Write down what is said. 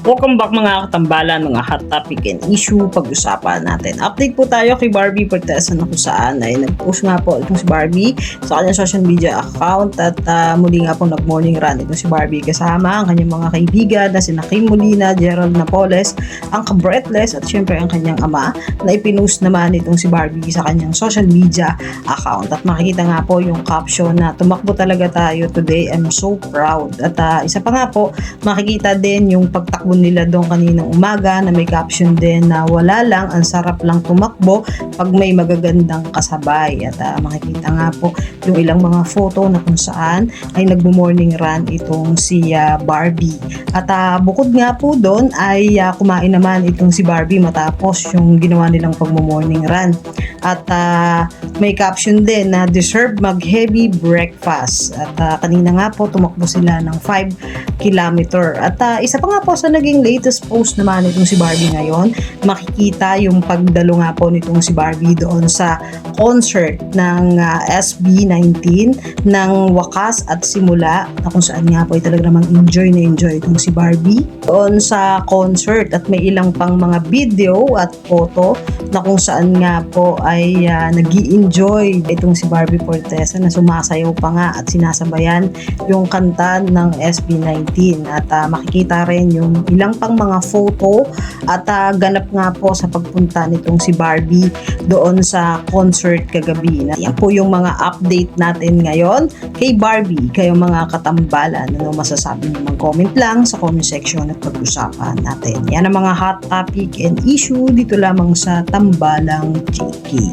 Welcome back mga katambalan, mga hot topic and issue pag-usapan natin. Update po tayo kay Barbie Fortesa na kung saan ay nag-post nga po itong si Barbie sa kanyang social media account at muli nga po nag-morning run itong si Barbie kasama ang kanyang mga kaibigan na sina Kim Molina, Gerald Napoles, ang ka-Breathless at syempre ang kanyang ama na ipinost naman itong si Barbie sa kanyang social media account. At makikita nga po yung caption na tumakbo talaga tayo today, I'm so proud. At isa pa nga po, makikita din yung pagtakbo nila doon kaninang umaga na may caption din na wala lang, ang sarap lang tumakbo pag may magagandang kasabay. At makikita nga po yung ilang mga photo na kung saan ay nagmo-morning run itong si Barbie. At bukod nga po doon ay kumain naman itong si Barbie matapos yung ginawa nilang pagmo-morning run. At may caption din na deserve mag-heavy breakfast. At kanina nga po tumakbo sila ng 5 kilometer. At isa pa nga po sa naging latest post naman itong si Barbie ngayon, makikita yung pagdalo nga po nitong si Barbie doon sa concert ng SB19 ng Wakas at Simula, na kung saan nga po ay talaga namang enjoy na enjoy itong si Barbie doon sa concert. At may ilang pang mga video at photo na kung saan nga po ay nag-i-enjoy itong si Barbie Fortesa na sumasayaw pa nga at sinasabayan yung kanta ng SB19. At makikita rin yung ilang pang mga photo at ganap nga po sa pagpunta nitong si Barbie doon sa concert kagabi. Yan po yung mga update natin ngayon kay Barbie. Kayo mga katambalan, ano masasabi niyo? Mag-comment lang sa comment section at pag-usapan natin. Yan ang mga hot topic and issue dito lamang sa Tambalang JK.